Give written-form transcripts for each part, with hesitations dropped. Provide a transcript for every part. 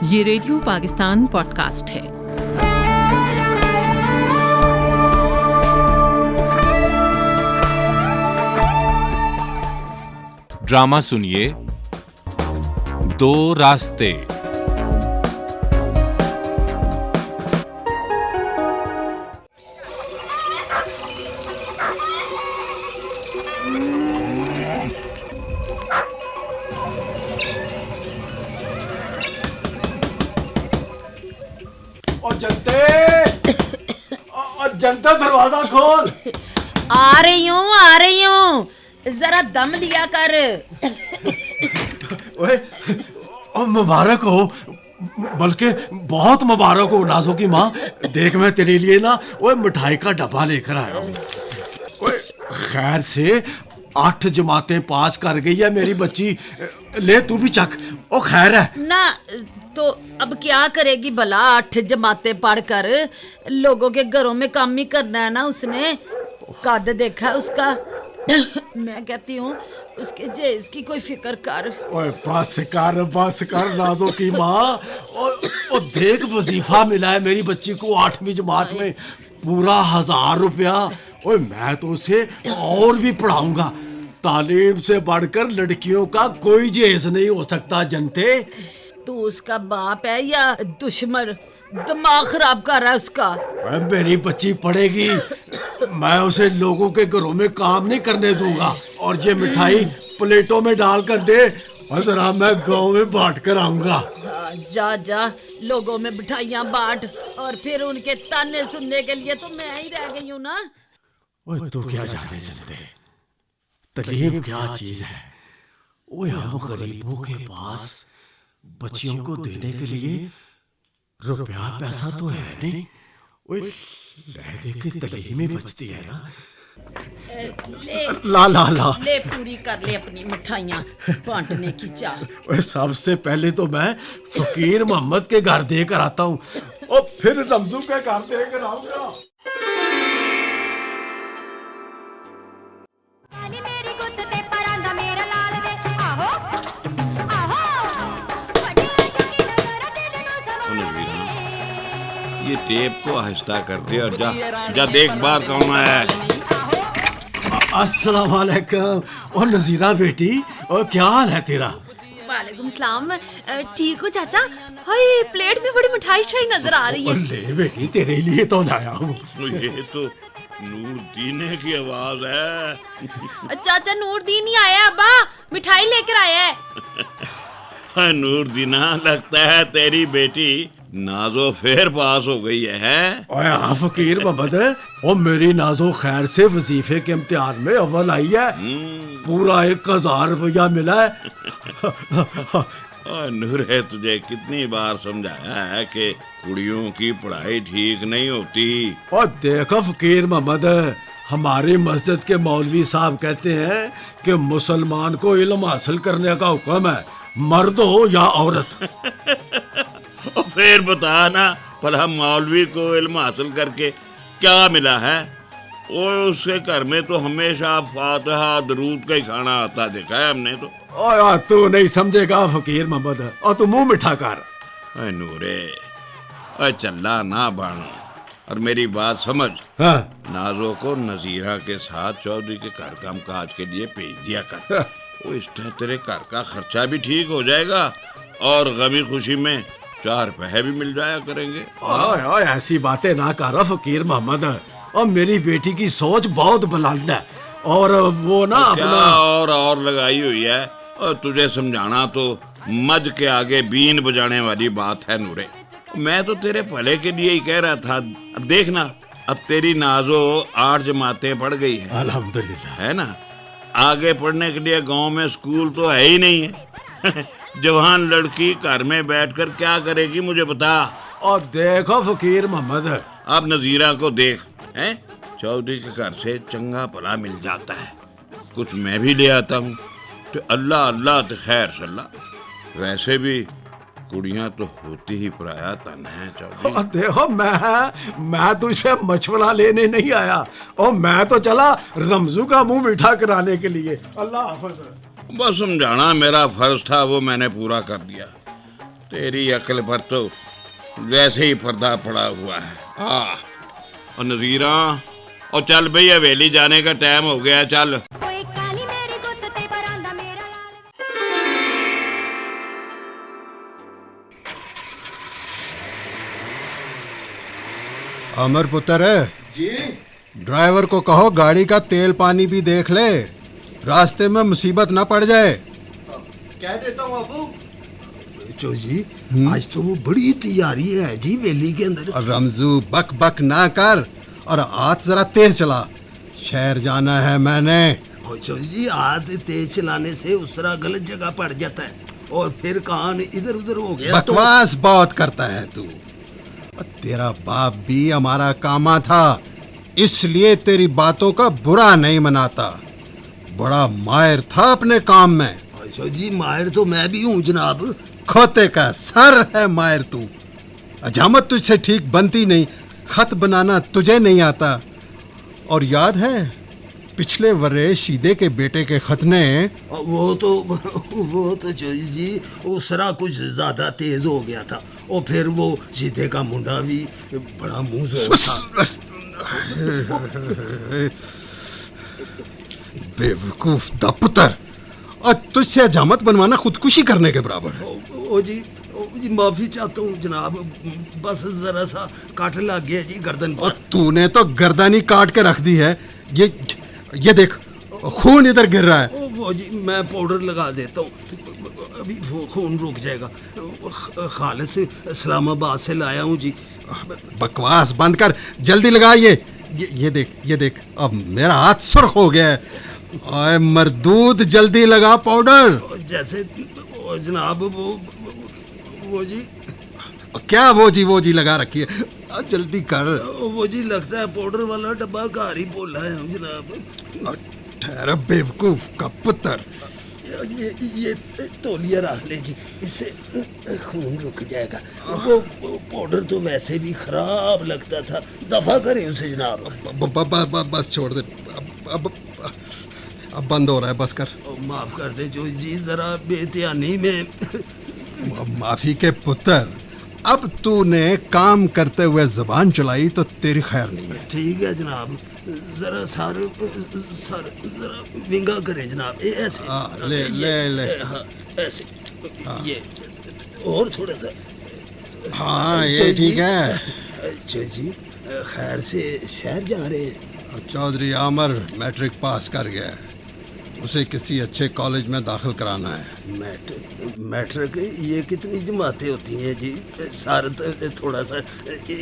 ये radio Pakistan podcast है। Drama सुनिए दो रास्ते। जनता दरवाजा खोल। आ रही हूँ, जरा दम लिया कर। ओए, मुबारक हो, बल्कि बहुत मुबारक हो नाजो की माँ। देख मैं तेरे लिए ना ओए मिठाई का डब्बा लेकर आया हूँ। ओए खैर से 8 जमातें पास कर गई है मेरी बच्ची। ले तू भी चख। ओ खैर है ना तो अब क्या करेगी भला 8 जमातें पढ़कर? लोगों के घरों में काम ही करना है ना उसने। कद देखा उसका। मैं कहती हूँ उसके जेज की कोई फिक्र कर। ओए बस कर नाजो की माँ। ओ देख वजीफा मिला है मेरी बच्ची को 8वीं जमात में, पूरा 1000 रुपया। ओए मैं तो उसे और भी पढ़ाऊंगा। तालीम से बढ़कर लड़कियों का कोई जेज नहीं हो सकता जनते। तू उसका बाप है या दुश्मन? दिमाग खराब कर रहा है उसका। मेरी बच्ची पढ़ेगी, मैं उसे लोगों के घरों में काम नहीं करने दूंगा। और ये मिठाई प्लेटों में डाल कर दे और जरा मैं गाँव में बांट कर आऊंगा। जा लोगों में मिठाइयाँ बांट, और फिर उनके ताने सुनने के लिए तो मैं ही रह गई हूँ ना। ओए तू क्या जाने जनते, तालीम क्या चीज है। ओए हम गरीबों के पास बच्चियों को देने के लिए रुपया पैसा तो है नहीं। ओए रह दे के तालीम ही बचती है ना। ला ले पूरी कर ले अपनी मिठाइयाँ बांटने की चाह। ओए सबसे पहले तो मैं फकीर मोहम्मद के घर देकर आता हूँ और फिर रमजू के घर देकर आऊंगा। ये टेप को आहिस्ता कर दे और जा देख बाहर कौन आया है। अस्सलाम वालेकुम। और नजीरा बेटी, और क्या हाल है तेरा? वालेकुम सलाम। ठीक हो चाचा? हाय प्लेट में बड़ी मिठाई नजर आ रही है। ले बेटी तेरे लिए तो लाया हूँ। ये तो नूरदीन की आवाज है। चाचा नूरदीन ही आया, अब्बा मिठाई लेकर आया है। नूरदीना, लगता है तेरी बेटी नाजो फिर पास हो गई है। ओए हाँ फकीर मोहम्मद, और मेरी नाजो खैर से वजीफे के इम्तिहान में अव्वल आई है। पूरा 1000 रुपया मिला है। नूरे, तुझे कितनी बार समझाया है कि कुड़ियों की पढ़ाई ठीक नहीं होती। और देखो फकीर मोहम्मद, हमारी मस्जिद के मौलवी साहब कहते हैं कि मुसलमान को इल्म हासिल करने का हुक्म है, मर्द हो या औरत। फिर बता ना, पर हम मौलवी को इल्म हासिल करके क्या मिला है? और उसके घर में तो हमेशा फातिहा दरूद का ही खाना आता देखा है हमने तो। ओए तू नहीं समझेगा फकीर मोहम्मद, और तू मुंह मिठा कर। नूरे चल्ला ना बानो, और मेरी बात समझ। हाँ? नाजो को नजीरा के साथ चौधरी के घर काम काज के लिए भेज दिया कर। वो इस तरह तेरे घर का खर्चा भी ठीक हो जाएगा और गमी खुशी में 4 पैसे भी मिल जाया करेंगे। ओए ऐसी बातें ना कर फकीर मोहम्मद, और मेरी बेटी की सोच बहुत बुलंद है। और वो ना तो अपना और लगाई हुई है। और तुझे समझाना तो मद के आगे बीन बजाने वाली बात है नूरे। मैं तो तेरे भले के लिए ही कह रहा था। अब देखना, अब तेरी नाजो 8 जमातें पढ़ गई है, अल्हम्दुलिल्लाह, है ना। आगे पढ़ने के लिए गांव में स्कूल तो है ही नहीं है। जवान लड़की घर में बैठकर क्या करेगी मुझे बता। और देखो फकीर मोहम्मद, अब नजीरा को देख, हैं चौधरी के घर से चंगा भला मिल जाता है, कुछ मैं भी ले आता हूँ तो अल्लाह अल्लाह तो खैर सल्ला। वैसे भी कुड़ियाँ तो होती ही पराया तन है चौधरी। देखो मैं तुझसे मशवरा लेने नहीं आया, और मैं तो चला रमजू का मुंह मीठा कराने के लिए। अल्लाह हाफ़िज़। बस समझाना मेरा फर्ज था, वो मैंने पूरा कर दिया। तेरी अक्ल पर तो वैसे ही पर्दा पड़ा हुआ है। हाँ, और नज़ीरा, और चल भई, हवेली जाने का टाइम हो गया, चल। अमर पुत्र है जी। ड्राइवर को कहो गाड़ी का तेल पानी भी देख ले, रास्ते में मुसीबत ना पड़ जाए। कह देता हूँ अबू। चो जी, आज तो वो बड़ी तैयारी है जी वेली के अंदर। और रमजू, बक बक ना कर और हाथ जरा तेज चला, शहर जाना है मैंने। चो जी, हाथ तेज चलाने से उस तरह गलत जगह पड़ जाता है और फिर कान इधर उधर हो गया। बकवास बहुत करता है तू। तेरा बाप भी हमारा कामा था, इसलिए तेरी बातों का बुरा नहीं मनाता। बड़ा माहिर था अपने काम में। अच्छा जी, माहिर तो मैं भी हूँ जनाब। खोते का सर है माहिर तू। अजामत तुझसे ठीक बनती नहीं, खत बनाना तुझे नहीं आता। और याद है पिछले वर्ष शीदे के बेटे के खत ने। वो तो जी उस तरह कुछ ज्यादा तेज हो गया था और फिर वो शीदे का मुंडा भी बड़ा मुंह था। बेवकूफ दा पुत्र, और तुझसे अजामत बनवाना खुदकुशी करने के बराबर है। ओ जी माफी चाहता हूँ जनाब, बस जरा सा काट लग गया जी गर्दन पर। और तूने तो गर्दन ही काट के रख दी है। ये देख, खून इधर गिर रहा है। वो जी मैं पाउडर लगा देता हूँ, अभी खून रुक जाएगा। खालिस इस्लामाबाद से लाया हूँ जी। बकवास बंद कर, जल्दी लगा। ये देख, अब मेरा हाथ सुर्ख हो गया है। ओए मरदूद, जल्दी लगा पाउडर। जैसे जनाब वो जी। क्या वो जी लगा रखी है, जल्दी कर। वो जी लगता है पाउडर वाला डब्बा घर ही बोला है हम जनाब। ठहर बेवकूफ का पुत्र। ये तौलिया रख ले जी, इससे खून रुक जाएगा। वो पाउडर तो वैसे भी खराब लगता था, दफा करें उसे जनाब। बस छोड़ दे, अब बंद हो रहा है, बस कर। माफ कर दे जो जी, जरा बेध्यानी में। माफी के पुत्र, अब तूने काम करते हुए जुबान चलाई तो तेरी खैर नहीं है। ठीक है जनाब, जरा सर जरा विंगा करें जनाब। ऐसे ले। हाँ, ऐसे। ये और थोड़ा सा। हाँ, ये ठीक है। अच्छा जी, खैर से शहर जा रहे हैं। चौधरी आमर मैट्रिक पास कर गया है, उसे किसी अच्छे कॉलेज में दाखिल कराना है। मैट्रिक ये कितनी जमातें होती हैं जी? सर थोड़ा सा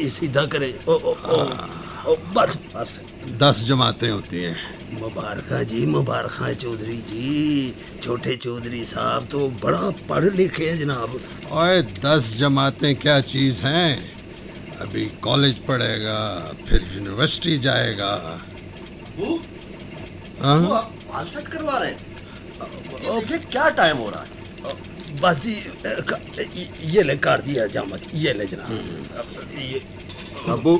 सीधा करें। बस 10 जमातें होती हैं। मुबारक जी, मुबारक चौधरी जी। छोटे चौधरी साहब तो बड़ा पढ़ लिखे हैं जनाब। ओए 10 जमातें क्या चीज़ हैं? अभी कॉलेज पढ़ेगा, फिर यूनिवर्सिटी जाएगा। वो बाल सेट करवा रहे हैं। ये क्या टाइम हो रहा है? बस जी, ये ले कर दिया जामत, ये ले जनाब। अबू,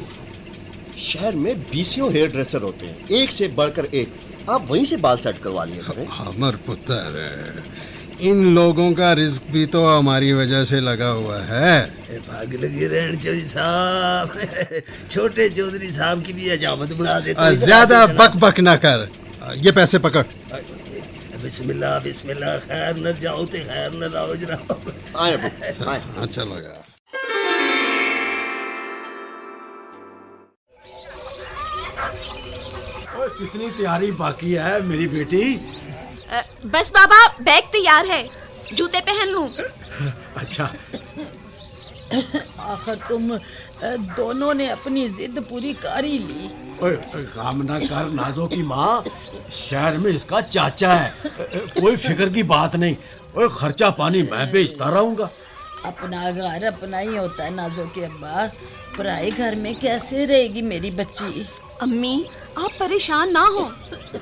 शहर में 20 हेयर ड्रेसर होते हैं, एक से बढ़कर एक। आप वहीं से बाल सेट करवा लिए करें। हमर पुत्र, इन लोगों का रिस्क भी तो हमारी वजह से लगा हुआ है। भाग लगे रहन चौधरी साहब। छोटे चौधरी साहब की भी अजामत बना देते। ज्यादा बक बक ना कर, ये पैसे पकड़। बिस्मिल्लाह बिस्मिल्लाह, खैर न जाओ ते खैर न लाओ जनाब। आए। हाँ चलो यार। कितनी तैयारी बाकी है मेरी बेटी? बस बाबा, बैग तैयार है, जूते पहन लूं। अच्छा, आखिर तुम दोनों ने अपनी जिद पूरी कर ही ली। काम ना कर नाजो की माँ, शहर में इसका चाचा है, कोई फिक्र की बात नहीं। ओए खर्चा पानी मैं बेचता रहूंगा। अपना घर अपना ही होता है नाजो के अब्बा, पराए घर में कैसे रहेगी मेरी बच्ची? अम्मी, आप परेशान ना हो,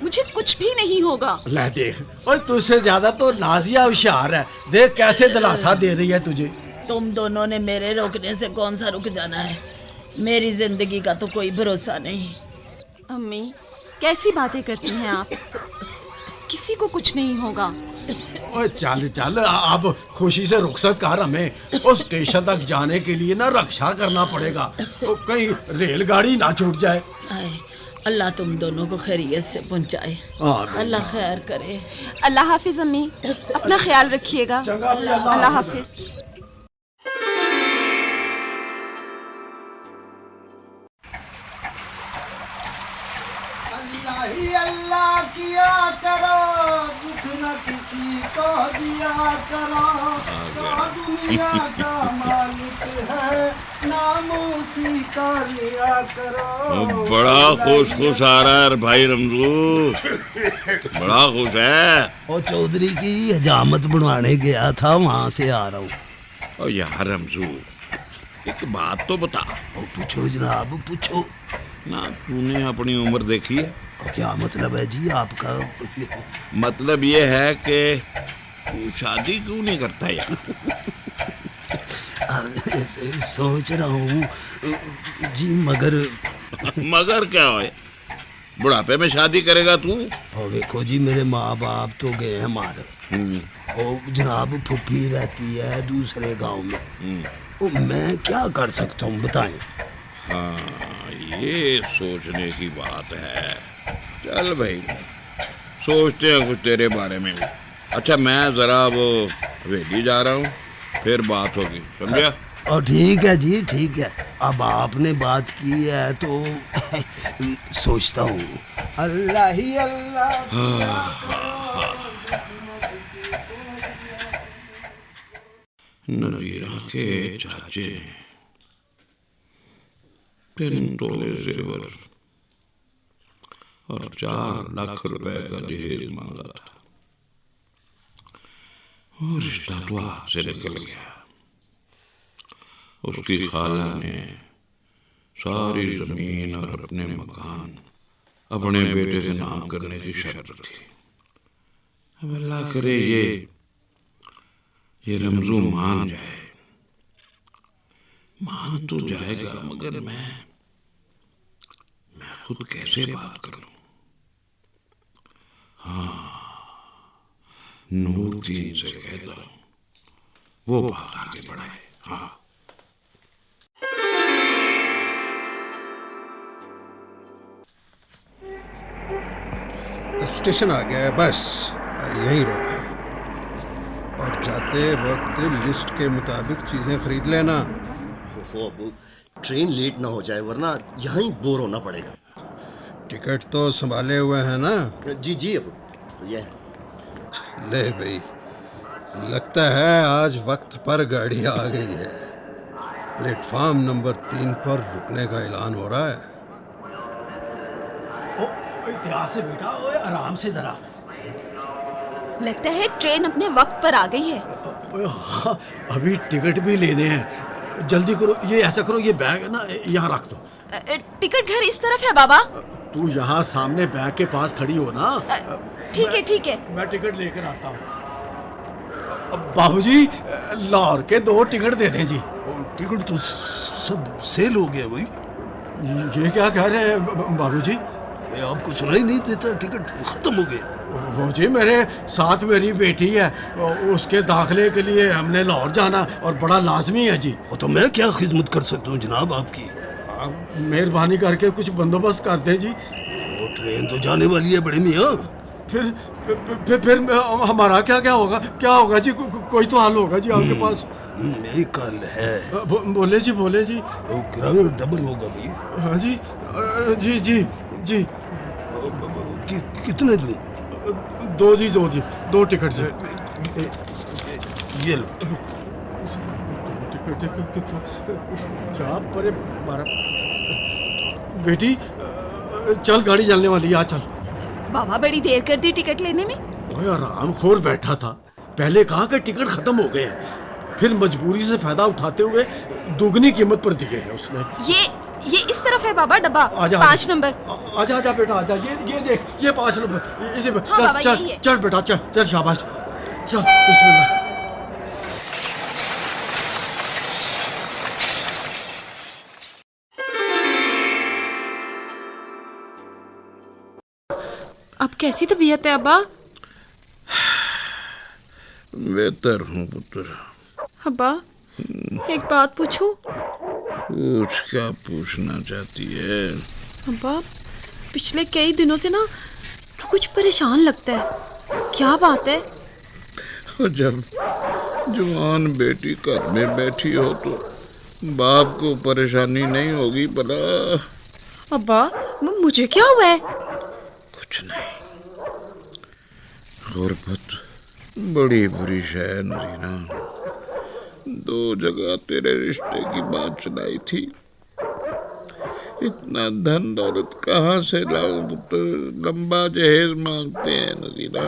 मुझे कुछ भी नहीं होगा। ले देख, और तुझसे ज्यादा तो नाजिया होशियार है, देख कैसे दिलासा दे रही है तुझे। तुम दोनों ने मेरे रोकने से कौन सा रुक जाना है? मेरी जिंदगी का तो कोई भरोसा नहीं। अम्मी, कैसी बातें करती हैं आप? किसी को कुछ नहीं होगा। ओए चल चल, अब खुशी से रुखसत कर हमें। और स्टेशन तक जाने के लिए ना रक्षा करना पड़ेगा, तो कहीं रेलगाड़ी ना छूट जाए। आए, अल्लाह तुम दोनों को खैरियत से पहुंचाए। आमीन। अल्लाह खैर करे। अल्लाह हाफिज अम्मी, अपना ख्याल रखिएगा। चंगा भी, अल्लाह हाफिज। अल्लाह ही अल्लाह किया करो, दुख न किसी को दिया करो। जो दुनिया का मालिक है, नाम उसी का लिया करो। बड़ा खुश आ रहा है भाई रमजू, बड़ा खुश है। और चौधरी की हजामत बनवाने गया था, वहाँ से आ रहा हूँ। और यार रमजू, एक बात तो बता। पूछो जनाब, पूछो ना, तूने अपनी उम्र देखी है? क्या मतलब है जी आपका? मतलब ये है कि तू शादी क्यों नहीं करता यार? सोच रहा हूँ जी, मगर क्या है? बुढ़ापे में शादी करेगा तू? और देखो जी, मेरे माँ बाप तो गए हैं मार, और जनाब फुफी रहती है दूसरे गांव में। और मैं क्या कर सकता हूँ बताएं? हाँ, ये सोचने की बात है। चल भाई, सोचते हैं कुछ तेरे बारे में भी। अच्छा, मैं जरा वो हवेली जा रहा हूँ, फिर बात होगी, समझा? और ठीक है जी, ठीक है। अब आपने बात की है तो सोचता हूँ। अल्लाह ही अल्लाह। नजीरा के चाचे 3 तोले जेवर और 4 लाख रुपए का दहेज मांगा था, और रिश्ता तो हाथ से निकल गया। उसकी खाला ने सारी जमीन और अपने मकान अपने बेटे के नाम करने की शर्त रखी। अब अल्लाह करे ये रमजू मान जाए। मान तो जाएगा, मगर मैं खुद कैसे बात करूं? हाँ, नूरदीन से कहता हूं, वो बात आगे बढ़ाए। हाँ, स्टेशन आ गया है, बस यहीं रोकना है। और जाते वक्त लिस्ट के मुताबिक चीजें खरीद लेना। हो अबू, ट्रेन लेट ना हो जाए, वरना यहाँ ही बोर होना पड़ेगा। टिकट तो संभाले हुए हैं ना? जी जी अबू, ये है। ले भाई, लगता है आज वक्त पर गाड़ी आ गई है। प्लेटफॉर्म नंबर 3 पर रुकने का ऐलान हो रहा है। ध्यान से बेटा, ओए आराम से जरा। लगता है ट्रेन अपने वक्त पर आ गई है। ओए हाँ, अभी टिकट भी लेने हैं, जल्दी करो। ये ऐसा करो, ये बैग ना यहाँ रख दो। टिकट घर इस तरफ है बाबा। तू यहाँ सामने बैग के पास खड़ी हो ना। ठीक है ठीक है। मैं टिकट लेकर आता हूँ। बाबूजी, लाहौर के 2 टिकट दे दें जी। टिकट तो सब सेल हो गया भाई। ये क्या कह रहे हैं बाबूजी? आपको सुनाई नहीं देता? टिकट खत्म हो गए। वो जी, मेरे साथ मेरी बेटी है, उसके दाखिले के लिए हमने लाहौर जाना और बड़ा लाजमी है जी। तो मैं क्या खिदमत कर सकता हूँ जनाब आपकी? आप मेहरबानी करके कुछ बंदोबस्त कर दें जी। वो ट्रेन तो जाने वाली है बड़े मियाँ। फिर हमारा क्या होगा जी? कोई तो हल होगा जी आपके पास? एक हल है। बोले जी, बोले जी। वो किराया डबल होगा भैया। हाँ जी, जी जी जी। कितने दूं? 2 जी, 2 टिकट जी। ये लो। टिकट जा परे मारा। बेटी चल, गाड़ी चलने वाली है, आ चल। बाबा बड़ी देर कर दी टिकट लेने में। ओए आराम खोर बैठा था, पहले कहा कि टिकट खत्म हो गए हैं, फिर मजबूरी से फायदा उठाते हुए दुगनी कीमत पर दिए है उसने। ये इस तरफ है बाबा, डब्बा 5 नंबर। आजा बेटा, आजा। ये देख, ये 5 नंबर इसे। हाँ, चल बाबा, चल यही है। चल बेटा, चल शाबाश, चल बिस्मिल्लाह। अब कैसी तबीयत है अब्बा? बेहतर हूँ पुत्र। अब्बा एक बात पूछूं? पूछ, क्या पूछना चाहती है? अब्बा पिछले कई दिनों से ना तू कुछ परेशान लगता है, क्या बात है? जब जवान बेटी घर में बैठी हो तो बाप को परेशानी नहीं होगी भला? अब्बा मुझे क्या हुआ है? कुछ नहीं, गुर्बत बड़ी बुरी शय है नरीना। 2 जगह तेरे रिश्ते की बात चलाई थी, इतना धन दौलत कहाँ से लाऊं पुत्र? लंबा जहेज मांगते हैं नरीना,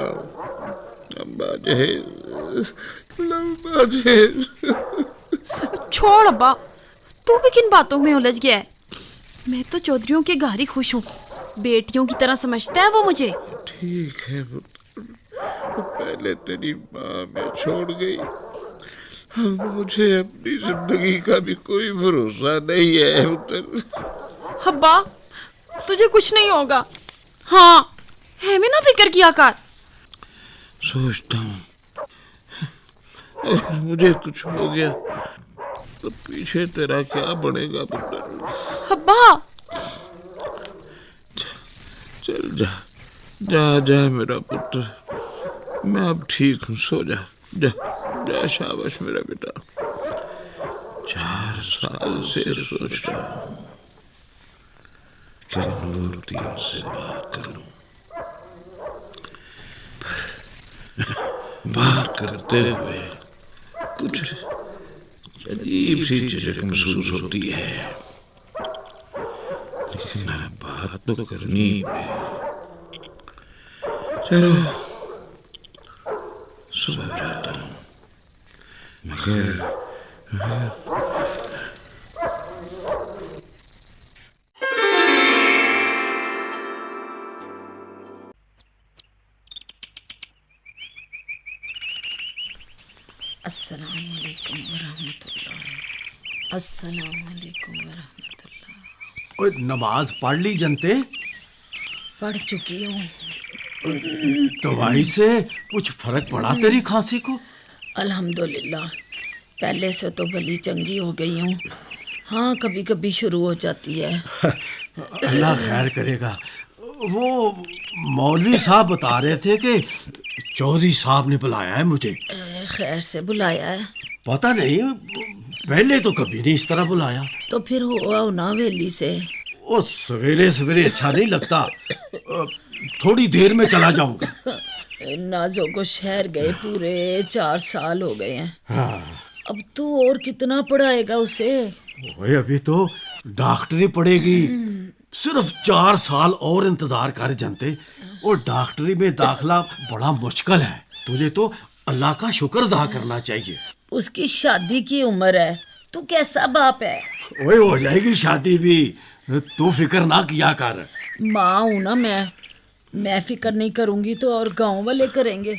लंबा जहेज, लंबा जहेज। छोड़ अब्बा, तू भी किन बातों में उलझ गया है? मैं तो चौधरियों के घर ही खुश हूँ, बेटियों की तरह समझता है वो मुझे। ठीक है पुत्र, पहले तेरी माँ में छोड़ गई, अब मुझे अपनी जिंदगी का भी कोई भरोसा नहीं है पुत्र। अब्बा तुझे कुछ नहीं होगा, हाँ हमें ना फिक्र किया कर। सोचता हूँ अगर मुझे कुछ हो गया तो पीछे तेरा क्या बनेगा पुत्र? अब्बा चल जा जा जा मेरा पुत्र, मैं अब ठीक हूँ, सो जा जा जा, शाबाश मेरा बेटा। 4 साल से सोच रहा हूँ कि नूरदीन से बात करूं, बात करते हुए कुछ अजीब सी झिझक महसूस होती है, लेकिन बात तो करनी है। चलो सो जाता हूँ, मगर अस्सलामुअलैकुम वरहमतुल्लाह। अस्सलामुअलैकुम वरहमतुल्लाह। ओए नमाज पढ़ ली जनते? पढ़ चुकी हूँ। दवाई से कुछ फर्क पड़ा तेरी खांसी को? अल्हम्दुलिल्लाह, पहले से तो भली चंगी हो गई हूँ। हाँ कभी कभी शुरू हो जाती है। अल्लाह खैर करेगा। वो मौलवी साहब बता रहे थे कि चौधरी साहब ने बुलाया है मुझे। खैर से बुलाया है? पता नहीं, पहले तो कभी नहीं इस तरह बुलाया। तो फिर हुआ ना वेली से? ओ सवेरे सवेरे अच्छा नहीं लगता, थोड़ी देर में चला जाऊंगा। नाजो को शहर गए पूरे 4 साल हो गए हैं। हाँ। अब तू और कितना पढ़ाएगा उसे? ओए अभी तो डॉक्टरी पढ़ेगी, सिर्फ 4 साल और इंतजार कर जनते। और डॉक्टरी में दाखिला बड़ा मुश्किल है, तुझे तो अल्लाह का शुक्र अदा करना चाहिए। उसकी शादी की उम्र है, तू कैसा बाप है? ओए हो जाएगी शादी भी, तू फिक्र ना किया कर। माँ हूं ना मैं फिक्र नहीं करूंगी तो और गांव वाले करेंगे।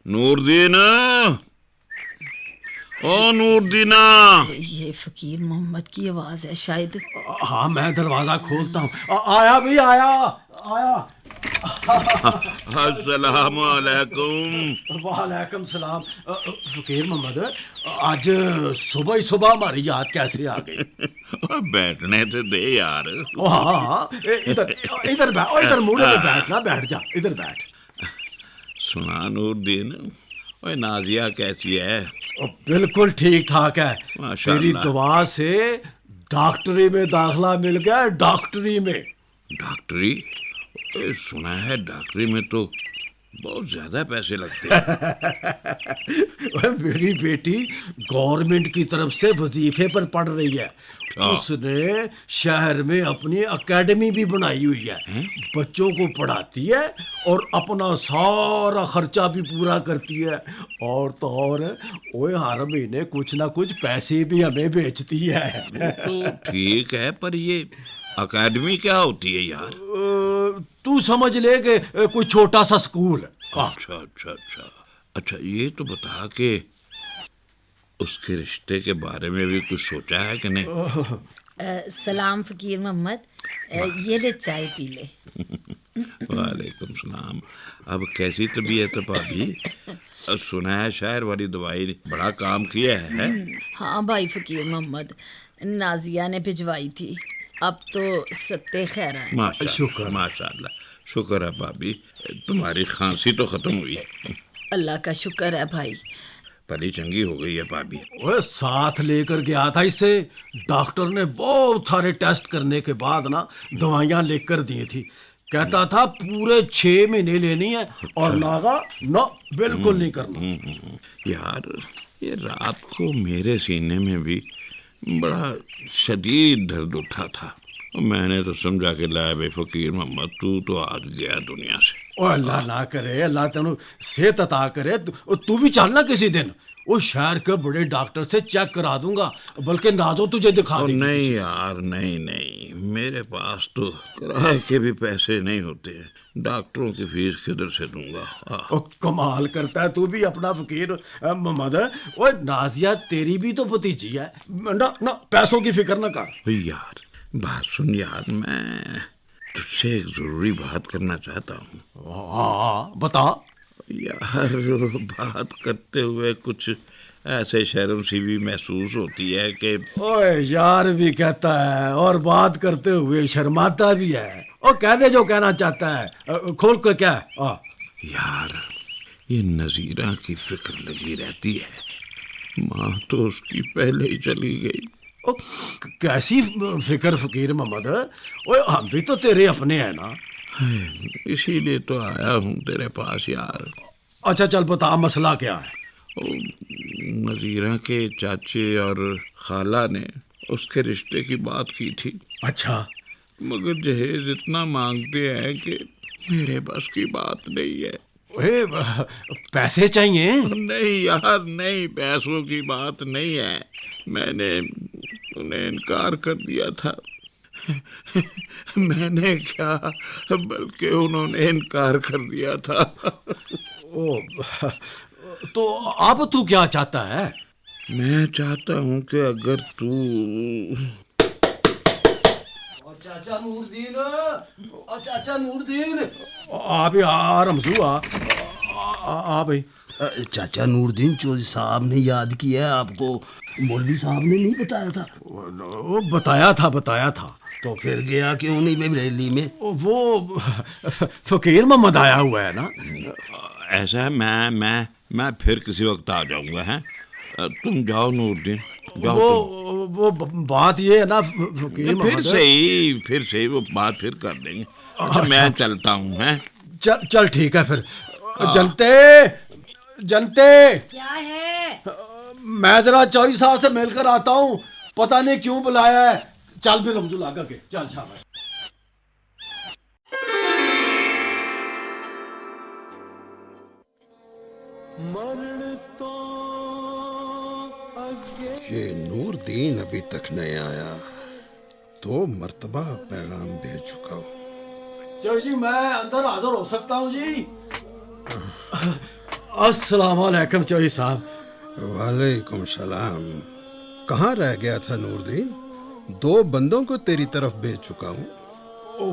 नूरदीन, ओ नूरदीना। ये फकीर मोहम्मद की आवाज है शायद। हाँ मैं दरवाजा खोलता हूँ। आया भी आया आया। अस्सलाम वालेकुम। वालेकुम सलाम। फकीर मोहम्मद, आज सुबह ही सुबह हमारी याद कैसे आ गई? बैठने तो दे यार। ओ हाँ, इधर इधर बैठ, इधर मुड़े पे बैठना, बैठ जा, इधर बैठ। सुना नूरदीन, ओए नाजिया कैसी है? बिल्कुल ठीक ठाक है, तेरी दुआ से डॉक्टरी में दाखिला मिल गया। डॉक्टरी में? डॉक्टरी? सुना है डॉक्टरी में तो बहुत ज्यादा पैसे लगते हैं। मेरी बेटी गवर्नमेंट की तरफ से वजीफे पर पढ़ रही है। उसने शहर में अपनी एकेडमी भी बनाई हुई है, बच्चों को पढ़ाती है और अपना सारा खर्चा भी पूरा करती है। और तो और ओए हर महीने कुछ ना कुछ पैसे भी हमें बेचती है। तो ठीक है, पर ये एकेडमी क्या होती है यार? तू समझ ले कि कोई छोटा सा स्कूल। अच्छा अच्छा अच्छा अच्छा, ये तो बता के उसके रिश्ते के बारे में भी कुछ सोचा है कि नहीं? सलाम फकीर मोहम्मद, ये ले चाय पी ले। वालेकुम सलाम। अब कैसी तबीयत है भाभी? सुना है शहर वाली दवाई बड़ा काम किया है? हाँ भाई फकीर मोहम्मद, नाजिया ने भिजवाई थी, अब तो सत्ते खैर है। माशाल्लाह माशाल्लाह, शुक्र है भाभी, तुम्हारी खांसी तो खत्म हुई। अल्लाह का शुक्र है भाई। भली चंगी हो गई है भाभी। ओए साथ लेकर गया था इसे, डॉक्टर ने बहुत सारे टेस्ट करने के बाद ना दवाइयाँ लिख कर दी थी। कहता था पूरे 6 महीने लेनी है और नागा ना बिल्कुल नहीं करना। यार ये रात को मेरे सीने में भी बड़ा शदीद दर्द उठा था। मैंने तो समझा के लाया भाई फकीर मोहम्मद, तू तो आज गया दुनिया से। ओ अल्लाह ना करे, अल्लाह तेनू सेहत अता करे। तू भी चलना किसी दिन, वो शहर के बड़े डॉक्टर से चेक करा दूंगा, बल्कि नाजो तुझे दिखा देंगे। नहीं यार नहीं, मेरे पास तो किराए के भी पैसे नहीं होते, डॉक्टरों की फीस किधर से दूंगा। ओ कमाल करता है तू भी अपना फकीर मोहम्मद। ओए नाजिया तेरी भी तो भतीजी है ना, पैसों की फिक्र ना कर। यार बात सुन यार, मैं तुझसे एक जरूरी बात करना चाहता हूँ। हाँ बता। यार बात करते हुए कुछ ऐसे शर्म सी भी महसूस होती है कि ओए यार भी कहता है और बात करते हुए शर्माता भी है। और कह दे जो कहना चाहता है, खोल कर क्या है। यार ये नजीरा की फिक्र लगी रहती है, माँ तो उसकी पहले ही चली गई। ओ कैसी फिक्र फकीर मोहम्मद, ओए हम भी तो तेरे अपने हैं ना। इसीलिए तो आया हूँ तेरे पास यार। अच्छा चल बता मसला क्या है। नजीरा के चाचे और खाला ने उसके रिश्ते की बात की थी। अच्छा। मगर जहेज इतना मांगते हैं कि मेरे बस की बात नहीं है। पैसे चाहिए? नहीं यार नहीं, पैसों की बात नहीं है, मैंने उन्हें इनकार कर दिया था। मैंने क्या, बल्कि उन्होंने इनकार कर दिया था। ओ, तो अब तू क्या चाहता है? मैं चाहता हूँ कि अगर तू चाचा नूरदीन, चाचा नूरदीन, आ रमजू आ भाई। चाचा नूरदीन चौधरी साहब ने याद किया है आपको, मौलवी साहब ने नहीं बताया था? वो बताया था। तो फिर गया क्यों नहीं मैं रैली में? वो फकीर मोहम्मद आया हुआ है ना। ऐसा है, मैं फिर किसी वक्त आ जाऊंगा। है तुम जाओ नूरदीन, जाओ। वो बात ये है ना फकीर मोहम्मद, फिर से ही वो बात फिर कर देंगे। अच्छा मैं चलता हूँ। हैं चल ठीक है फिर। जनते क्या है? मैं जरा चौधरी साहब से मिलकर आता हूँ, पता नहीं क्यों बुलाया है। चल भी रमजू लागा के चल शाबाश। ये नूरदीन अभी तक नहीं आया, 2 मर्तबा पैगाम भेज चुका हूँ। चलो जी मैं अंदर हाजिर हो सकता हूँ जी? अस्सलाम वालेकुम चौधरी साहब। वालेकुम सलाम। कहाँ रह गया था नूरदीन? 2 बंदों को तेरी तरफ भेज चुका हूँ।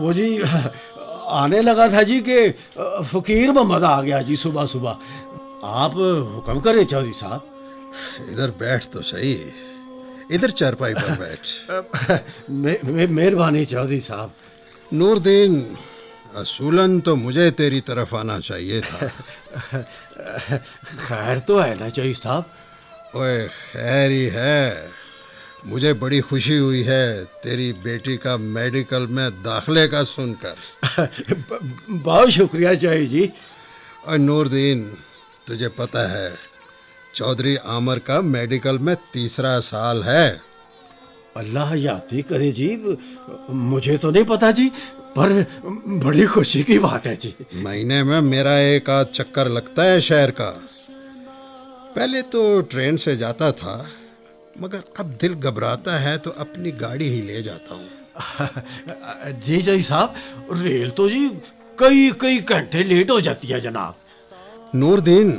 वो जी आने लगा था जी कि फकीर मोहम्मद आ गया जी सुबह सुबह। आप हुक्म करें चौधरी साहब। इधर बैठ तो सही, इधर चारपाई पर बैठ। मेहरबानी चौधरी साहब। नूरदीन, असूलन तो मुझे तेरी तरफ आना चाहिए था। खैर तो है ना चौधरी साहब? ओए खैर ही है। मुझे बड़ी खुशी हुई है तेरी बेटी का मेडिकल में दाखिले का सुनकर। बहुत शुक्रिया चौधरी जी। और नूरदीन, तुझे पता है चौधरी आमर का मेडिकल में 3रा साल है। अल्लाह याती करे जी, मुझे तो नहीं पता जी, पर बड़ी खुशी की बात है जी। महीने में मेरा 1 आध चक्कर लगता है शहर का। पहले तो ट्रेन से जाता था, मगर अब दिल घबराता है तो अपनी गाड़ी ही ले जाता हूँ। जी जी साहब, रेल तो जी कई घंटे लेट हो जाती है जनाब। नूरदीन,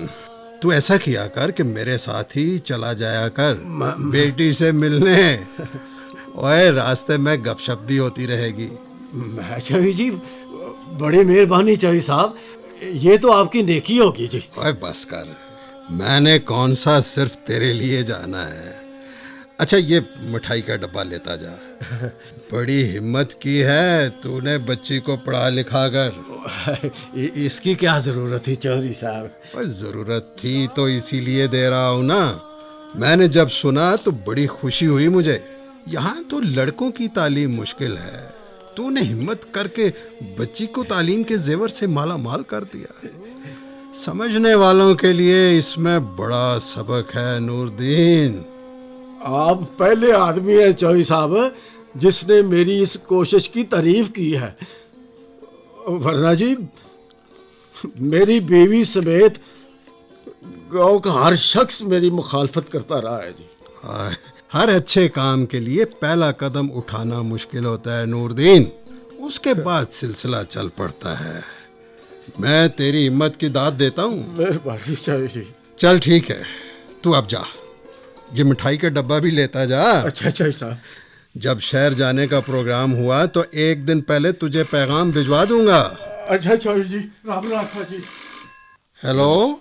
तू ऐसा किया कर कि मेरे साथ ही चला जाया कर बेटी से मिलने। ओए रास्ते में गपशप भी होती रहेगी। मैं जी बड़ी मेहरबानी चौधरी साहब, ये तो आपकी नेकी होगी जी। ओए बस कर, मैंने कौन सा सिर्फ तेरे लिए जाना है। अच्छा ये मिठाई का डब्बा लेता जा। बड़ी हिम्मत की है तूने बच्ची को पढ़ा लिखा कर। इसकी क्या जरूरत थी चौधरी साहब? ओए जरूरत थी तो इसीलिए दे रहा हूँ ना। मैंने जब सुना तो बड़ी खुशी हुई मुझे। यहाँ तो लड़कों की तालीम मुश्किल है, तूने हिम्मत करके बच्ची को तालीम के जेवर से माला माल कर दिया। समझने वालों के लिए इसमें बड़ा सबक है नूरदीन। आप पहले आदमी हैं चौधरी साहब जिसने मेरी इस कोशिश की तारीफ की है, वरना जी मेरी बीवी समेत गांव का हर शख्स मेरी मुखालफत करता रहा है जी। हर अच्छे काम के लिए पहला कदम उठाना मुश्किल होता है नूरदीन, उसके बाद सिलसिला चल पड़ता है। मैं तेरी हिम्मत की दाद देता हूँ। मेहरबानी चौधरी। चल ठीक है, तू अब जा, ये मिठाई का डब्बा भी लेता जा। अच्छा साहब। जब शहर जाने का प्रोग्राम हुआ तो एक दिन पहले तुझे पैगाम भिजवा दूंगा। अच्छा चौधरी जी, राम राखा जी। हेलो,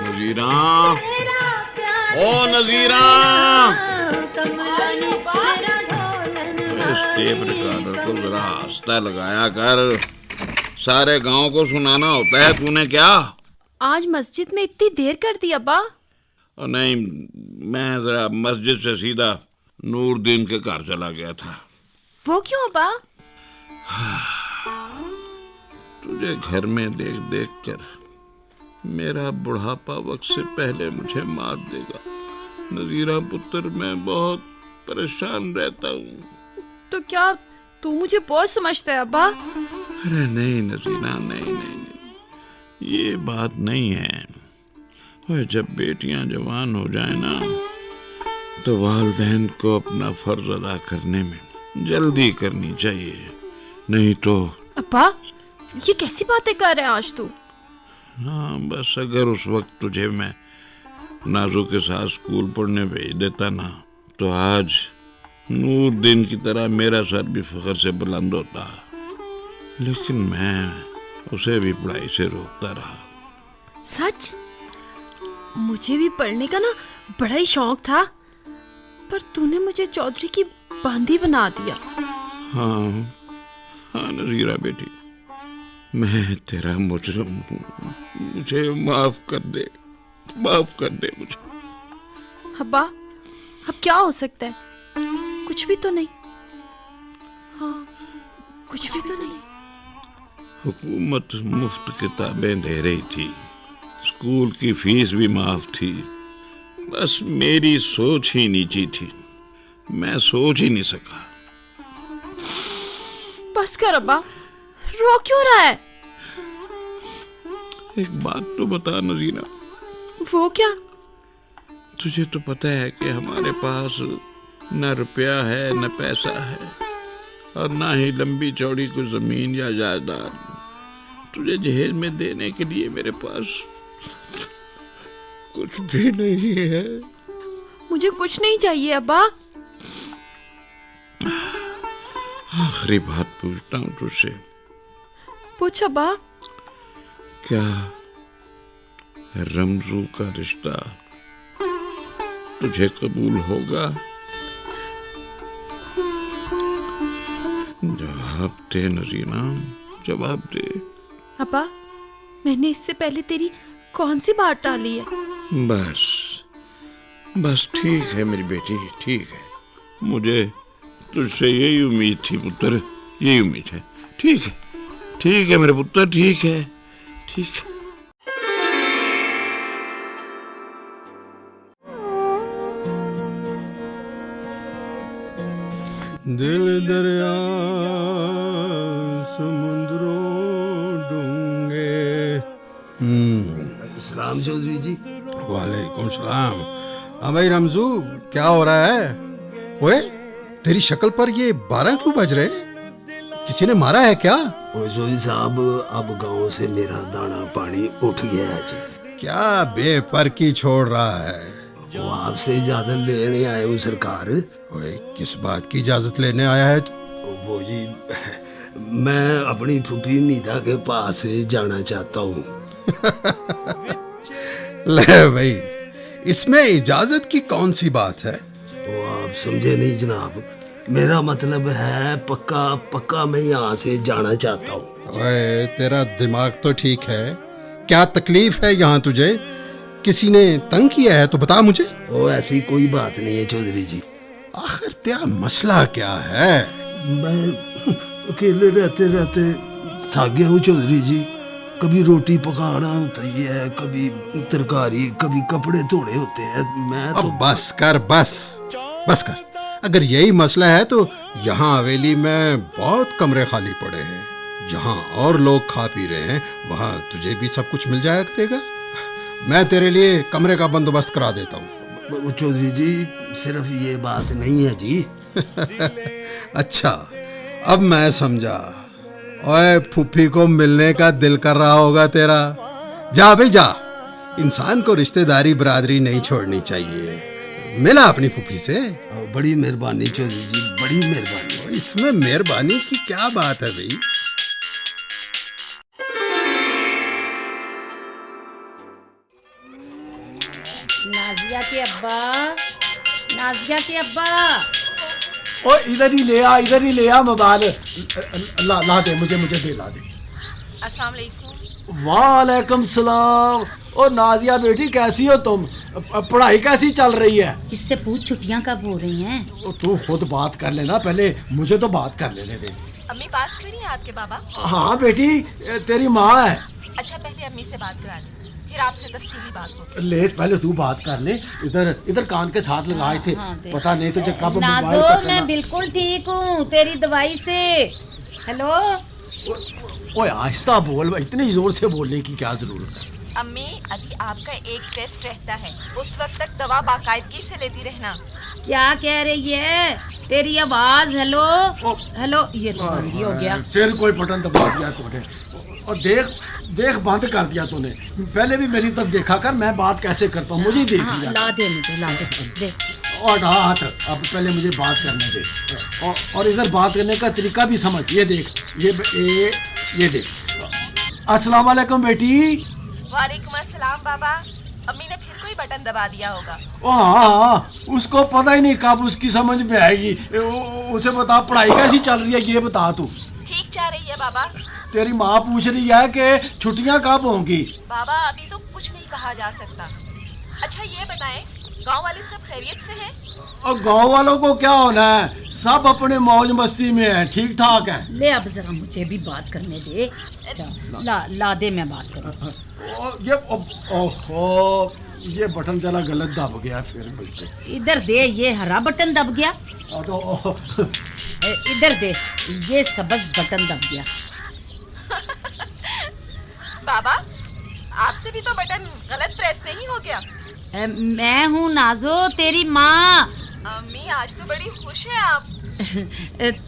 नजीरा, ओ नजीरा, इस टेप रिकॉर्डर को जरा आस्ता लगाया कर, सारे गांव को सुनाना होता है। तूने क्या आज मस्जिद में इतनी देर कर दी अब्बा? नहीं, मैं जरा मस्जिद से सीधा नूरदीन के घर चला गया था। वो क्यों अब्बा? तुझे घर में देख देख कर मेरा बुढ़ापा वक्त से पहले मुझे मार देगा। नजीरा पुत्र, मैं बहुत परेशान रहता हूँ। तो क्या तू मुझे बोझ समझता है अब्बा? अरे नहीं नजीरा, नहीं, ये बात नहीं है। और जब बेटियां जवान हो जाए ना तो वालिदैन को अपना फर्ज अदा करने में जल्दी करनी चाहिए, नहीं तो। अब्बा ये कैसी बातें कर रहे हैं आज तू? हाँ, बस अगर उस वक्त तुझे मैं नाजू के साथ स्कूल पढ़ने भेज देता ना तो आज नूरदीन की तरह मेरा सर भी फख्र से बुलंद होता, लेकिन मैं उसे भी पढ़ाई से रोकता रहा। सच? मुझे भी पढ़ने का ना बड़ा ही शौक था, पर तूने मुझे चौधरी की बांदी बना दिया। हाँ नजीरा बेटी, मैं तेरा मुजरिम हूँ, मुझे माफ कर दे मुझे। अब्बा अब क्या हो सकता है? कुछ भी तो नहीं। हाँ, कुछ भी तो नहीं। हुकूमत मुफ्त किताबें दे रही थी, स्कूल की फीस भी माफ थी, बस मेरी सोच ही नीची थी, मैं सोच ही नहीं सका। बस कर अब्बा, रो क्यों रहा है? एक बात तो बता नजीरा। वो क्या? तुझे तो पता है कि हमारे पास न रुपया है न पैसा है और ना ही लंबी चौड़ी कोई जमीन या जायदाद। तुझे जहेज में देने के लिए मेरे पास कुछ भी नहीं है। मुझे कुछ नहीं चाहिए अब्बा। आखिरी बात पूछता हूँ तुझसे। पूछ अब्बा। क्या रमजू का रिश्ता तुझे कबूल होगा? जवाब दे नजीना, जवाब दे। अब्बा मैंने इससे पहले तेरी कौन सी बात टाली है? बस ठीक है मेरी बेटी, ठीक है। मुझे तुझसे यही उम्मीद थी पुत्र, यही उम्मीद है। ठीक है मेरे पुत्र, ठीक है। दिल दरिया समुद्रों डूंगे। सलाम चौधरी जी। वालेकुम सलाम। हाँ भाई रमजू, क्या हो रहा है? ओए तेरी शक्ल पर ये 12 क्यों बज रहे? किसी ने मारा है क्या? चौधरी साहब, अब गांव से मेरा दाना पानी उठ गया है जी। क्या बेफर्की छोड़ रहा है? वो आपसे इजाजत लेने आए हूँ सरकार। ओए, किस बात की इजाजत लेने आया है तू? वो जी, मैं अपनी फूफी मीदा के पास जाना चाहता हूँ। ले भाई, इसमें इजाजत की कौन सी बात है? वो आप समझे नहीं जनाब, मेरा मतलब है पक्का पक्का मैं यहाँ से जाना चाहता हूँ। ओए, तेरा दिमाग तो ठीक है, क्या तकलीफ है यहाँ तुझे? किसी ने तंग किया है तो बता मुझे। वो ऐसी कोई बात नहीं है चौधरी जी। आखिर तेरा मसला क्या है? मैं अकेले रहते रहते थक गया हूँ चौधरी जी। कभी रोटी पकाना होती है, कभी तरकारी, कभी कपड़े धोने होते हैं। मैं तो अब बस कर। अगर यही मसला है तो यहाँ हवेली में बहुत कमरे खाली पड़े हैं। जहाँ और लोग खा पी रहे हैं वहाँ तुझे भी सब कुछ मिल जाया करेगा। मैं तेरे लिए कमरे का बंदोबस्त करा देता हूँ। चौधरी जी, सिर्फ ये बात नहीं है जी। अच्छा, अब मैं समझा। ओए, फूफी को मिलने का दिल कर रहा होगा तेरा। जा भाई जा, इंसान को रिश्तेदारी बरादरी नहीं छोड़नी चाहिए। मिला अपनी फूफी से। बड़ी मेहरबानी चौधरी जी, बड़ी मेहरबानी। इसमें मेहरबानी की क्या बात है भाई? नाजिया के अब्बा। ओ इधर ही ले आ मोबाइल। ला दे मुझे दे, ला दे। अस्सलाम वालेकुम। वालेकुम सलाम। ओ नाजिया बेटी, कैसी हो तुम? पढ़ाई कैसी चल रही है? इससे पूछ छुट्टियां कब हो रही हैं? तू खुद बात कर लेना, पहले मुझे तो बात कर लेने दे। अम्मी पास खड़ी है आपके बाबा? हाँ बेटी, तेरी माँ है। अच्छा, पहले अम्मी से बात करा ली, फिर आपसे तफसीली बात होगी। ले, पहले तू बात कर ले। इधर कान के साथ लगा इसे। पता नहीं तुझे कब नाजो, मैं बिल्कुल ठीक हूँ तेरी दवाई से। हेलो। ओए आहिस्ता बोल, इतनी जोर से बोलने की क्या जरूरत है? अम्मी, अभी आपका एक टेस्ट रहता है, उस वक्त तक दवा बाकायदगी से लेती रहना। क्या कह रही है तेरी आवाज? हेलो हेलो, ये तो बंद ही हो गया। फिर कोई बटन दबा दिया तूने। और देख बंद कर दिया तूने। पहले भी मेरी तरफ देखा कर, मैं बात कैसे करता हूँ, मुझे देख लिया। ला दे मुझे, ला दे। और हाथ, अब पहले मुझे बात करने दे। और इधर बात करने का तरीका भी समझ। ये देख, ये देख। अस्सलाम वालेकुम बेटी। वालेकुम अस्सलाम बाबा। अम्मी ने फिर कोई बटन दबा दिया होगा। हाँ, उसको पता ही नहीं कब उसकी समझ में आएगी। उसे बता, पढ़ाई कैसी चल रही है, ये बता तू। ठीक जा रही है बाबा। तेरी माँ पूछ रही है कि छुट्टियाँ कब होंगी। बाबा, अभी तो कुछ नहीं कहा जा सकता। अच्छा ये बताएं, गांव वाले सब खैरियत से हैं? और गांव वालों को क्या होना है, सब अपने मौज मस्ती में है, ठीक ठाक है। ले अब जरा मुझे भी बात करने दे। ला दे, मैं बात करूँ। ये बटन जरा गलत दब गया फिर मुझसे। इधर दे, ये हरा बटन दब गया। इधर दे, ये सब्ज बटन दब गया। बाबा, आपसे भी तो बटन गलत प्रेस नहीं हो गया? मैं हूँ नाजो, तेरी माँ। अम्मी, आज तो बड़ी खुश है आप।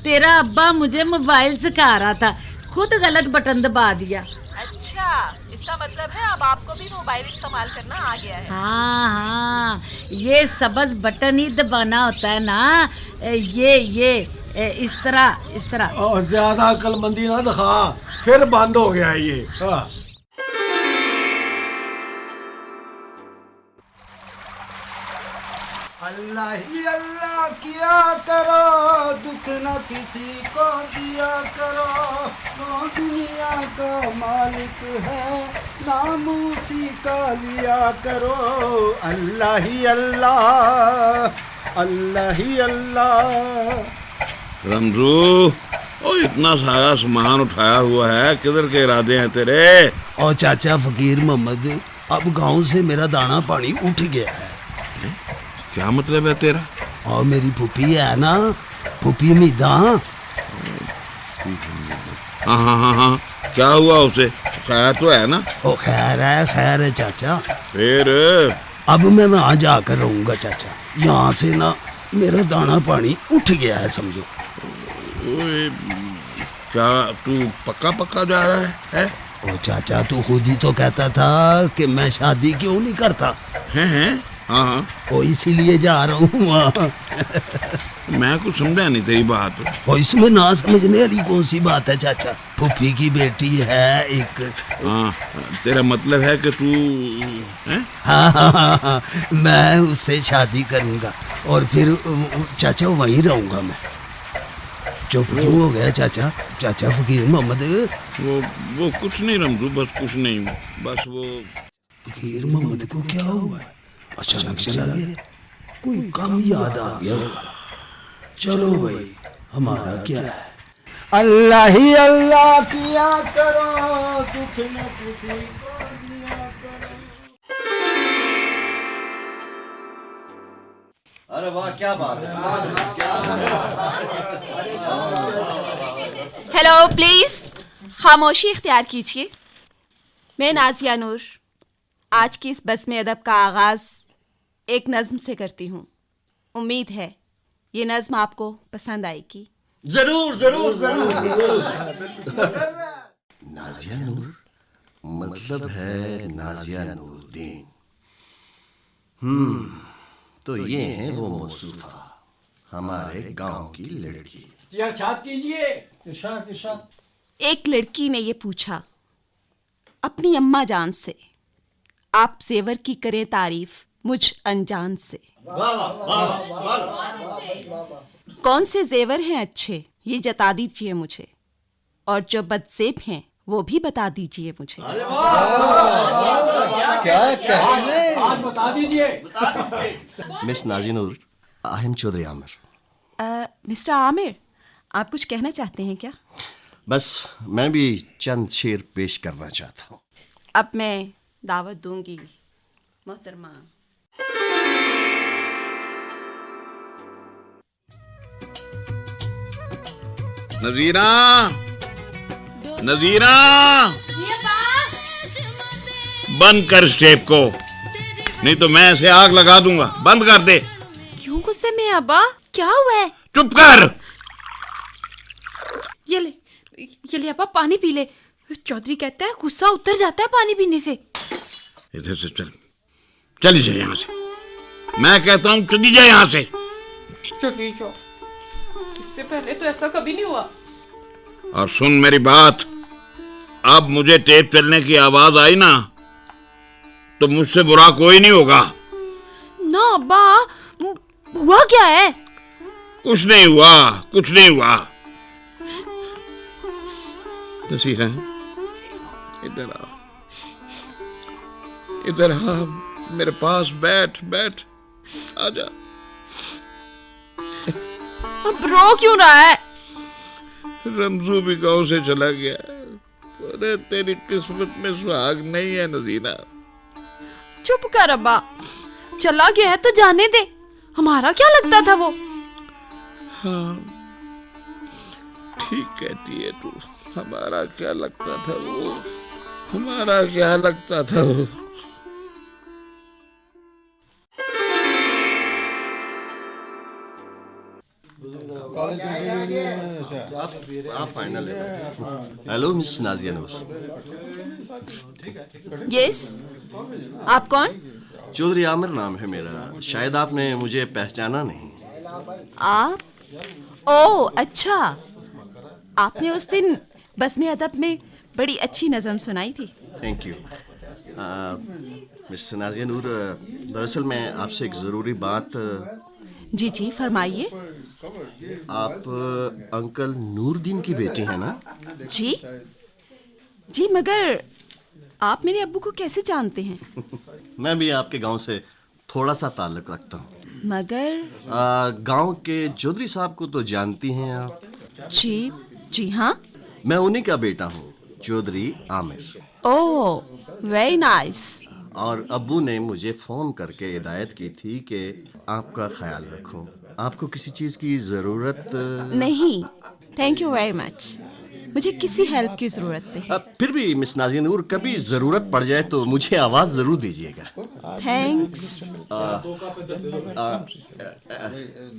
तेरा अब्बा मुझे मोबाइल सिखा रहा था, खुद गलत बटन दबा दिया। अच्छा, इसका मतलब है अब आपको भी मोबाइल इस्तेमाल करना आ गया है। हाँ, ये सब्ज बटन ही दबाना होता है ना। ये इस तरह। और ज्यादा अक्लमंदी ना दिखा, फिर बंद हो गया ये। अल्लाह ही अल्लाह किया करो, दुख न किसी को दिया करो। वो दुनिया का मालिक है, नाम उसी का लिया करो। अल्लाह ही अल्लाह, अल्लाह ही अल्लाह। रमजू, ओ इतना सारा सामान उठाया हुआ है, किधर के इरादे हैं तेरे? और चाचा फकीर मोहम्मद, अब गांव से मेरा दाना पानी उठ गया है। क्या मतलब है तेरा? और मेरी फूफी है ना, फूफी मीदा। हाँ, क्या हुआ उसे? खैर तो है ना? ओ खैर है चाचा। फिर अब मैं वहाँ जाकर रहूंगा चाचा। यहाँ से ना मेरा दाना पानी उठ गया है, समझो। क्या तू पक्का जा रहा है? ओ चाचा, तू खुद ही तो कहता था कि मैं शादी क्यों नहीं करता। हैं? हाँ हाँ, वो इसीलिए जा रहा हूँ वहाँ। मैं कुछ समझा नहीं तेरी बात। और इसमें ना समझने वाली कौन सी बात है चाचा? फूफी की बेटी है एक। हाँ, तेरा मतलब है कि तू हैं? हाँ, मैं उससे शादी करूंगा और फिर चाचा वहीं रहूंगा मैं। चुप क्यों हो गया चाचा? चाचा फकीर मोहम्मद। वो कुछ नहीं रमजू, बस कुछ नहीं, बस वो फकीर मोहम्मद को क्या हुआ है? अचानक चला गया, कोई काम याद आ गया होगा। चलो भाई, हमारा क्या है? अल्लाह ही अल्लाह किया करो, दुख न किसी को दिया करो। अरे वाह, क्या बात है, हेलो, प्लीज खामोशी इख्तियार कीजिए। मैं नाजिया नूर आज की इस बस्म अदब का आगाज एक नज्म से करती हूँ। उम्मीद है ये नज्म आपको पसंद आएगी। जरूर जरूर जरूर। नाजिया नूर मतलब है नाजिया नूरुद्दीन। तो ये है वो मौसूफा, हमारे गांव की लड़की। एक लड़की ने ये पूछा अपनी अम्मा जान से, आप जेवर की करें तारीफ मुझ अनजान से। कौन से जेवर हैं अच्छे ये जता दीजिए मुझे, और जो बदजेब हैं वो भी बता दीजिए मुझे। आज बता दीजिए। Miss Nazia Noor, I am Chaudhary Aamir. Mister Aamir, आप कुछ कहना चाहते हैं क्या? बस मैं भी चंद शेर पेश करना चाहता हूँ। अब मैं दावत दूंगी मोहतरमा। नजीरा, नजीरा, बंद कर इस टेप को, नहीं तो मैं इसे आग लगा दूंगा। बंद कर दे। क्यों गुस्से में अब्बा? क्या हुआ है? चुप कर। ये ले अब्बा, पानी पी ले। चौधरी कहता है गुस्सा उतर जाता है पानी पीने से। इधर से चली जाए यहाँ से। मैं कहता हूँ चली जाए यहाँ से। चली जाओ, इससे पहले तो ऐसा कभी नहीं हुआ। और सुन मेरी बात, अब मुझे टेप चलने की आवाज आई ना तो मुझसे बुरा कोई नहीं होगा। ना अब्बा, हुआ क्या है? कुछ नहीं हुआ, कुछ नहीं हुआ। नसीरा, इधर आ, इधर आ, मेरे पास बैठ बैठ, आजा। अब रो क्यों रहा है? रमजू भी गांव से चला गया। अरे तेरी किस्मत में सुहाग नहीं है नजीरा। चुप कर अब्बा, चला गया है तो जाने दे, हमारा क्या लगता था वो? हाँ, ठीक कहती है तू, हमारा क्या लगता था वो, हमारा क्या लगता था वो। आप फाइनल है। हेलो मिस नाजिया नूर। यस, आप कौन? चौधरी आमिर नाम है मेरा, शायद आपने मुझे पहचाना नहीं। आप? ओ अच्छा, आपने उस दिन बस्म अदब में बड़ी अच्छी नज़म सुनाई थी। Thank you. मिस नाजिया नूर, दरअसल मैं आपसे एक ज़रूरी बात। जी जी, फरमाइए। आप अंकल नूरुद्दीन की बेटी हैं ना? जी जी, मगर आप मेरे अब्बू को कैसे जानते हैं? मैं भी आपके गांव से थोड़ा सा ताल्लुक रखता हूँ। मगर गांव के चौधरी साहब को तो जानती हैं आप? जी जी हाँ, मैं उन्हीं का बेटा हूँ, चौधरी आमिर। ओह, वेरी नाइस। और अब्बू ने मुझे फ़ोन करके हिदायत की थी कि आपका ख्याल रखूं। आपको किसी चीज़ की ज़रूरत? नहीं, थैंक यू वेरी मच, मुझे किसी हेल्प की ज़रूरत नहीं। फिर भी मिस नाजिया नूर, कभी ज़रूरत पड़ जाए तो मुझे आवाज़ ज़रूर दीजिएगा। थैंक्स।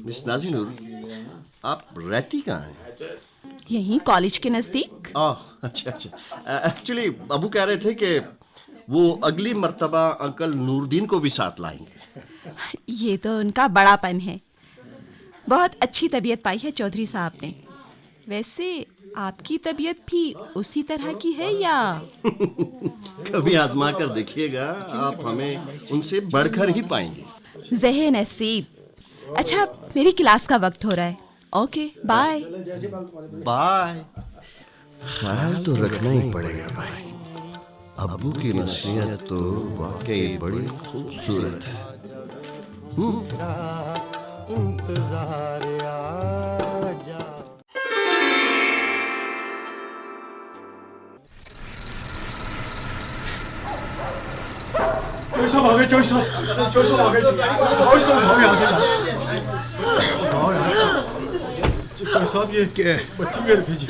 मिस नाजिया नूर, आप रहती कहाँ हैं? यहीं कॉलेज के नज़दीक। अच्छा अच्छा। एक्चुअली अबू कह रहे थे कि वो अगली मर्तबा अंकल नूरुद्दीन को भी साथ लाएंगे। ये तो उनका बड़ापन है। बहुत अच्छी तबीयत पाई है चौधरी साहब ने। वैसे आपकी तबीयत भी उसी तरह की है या? कभी आजमा कर देखिएगा, आप हमें उनसे बढ़कर ही पाएंगे। ज़हे नसीब। अच्छा, मेरी क्लास का वक्त हो रहा है। Okay, bye bye. ख्याल तो रखना ही पड़ेगा भाई। अब्बू की नसीहत तो वाकई बड़ी खूबसूरत है। इंतजार आजा। चोई साहब आ गए, चोई साहब आ गए। उठाओ इसको, उठाओ यहाँ से, उठाओ यार। चोई साहब ये बच्ची मेरे भेजी।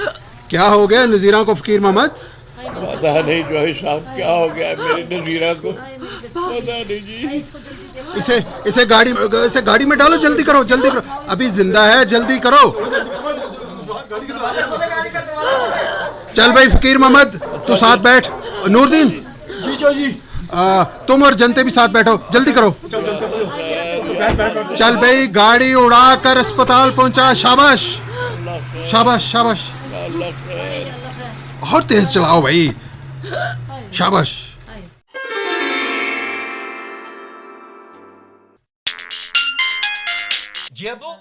क्या हो गया नजीरा को फकीर मोहम्मद? पता नहीं जोई साहब क्या हो गया मेरी नजीरा को, पता नहीं जी। इसे गाड़ी में डालो, जल्दी करो, जल्दी करो, अभी जिंदा है, जल्दी करो। चल भाई फकीर मोहम्मद, तू साथ बैठ। नूरदीन जी चो जी, तुम और जनते भी साथ बैठो, जल्दी करो। चल भाई, गाड़ी उड़ा कर अस्पताल पहुंचा। शाबाश शाबाश शाबाश, और तेज चलाओ भाई, शाबाश। जी अब्बू।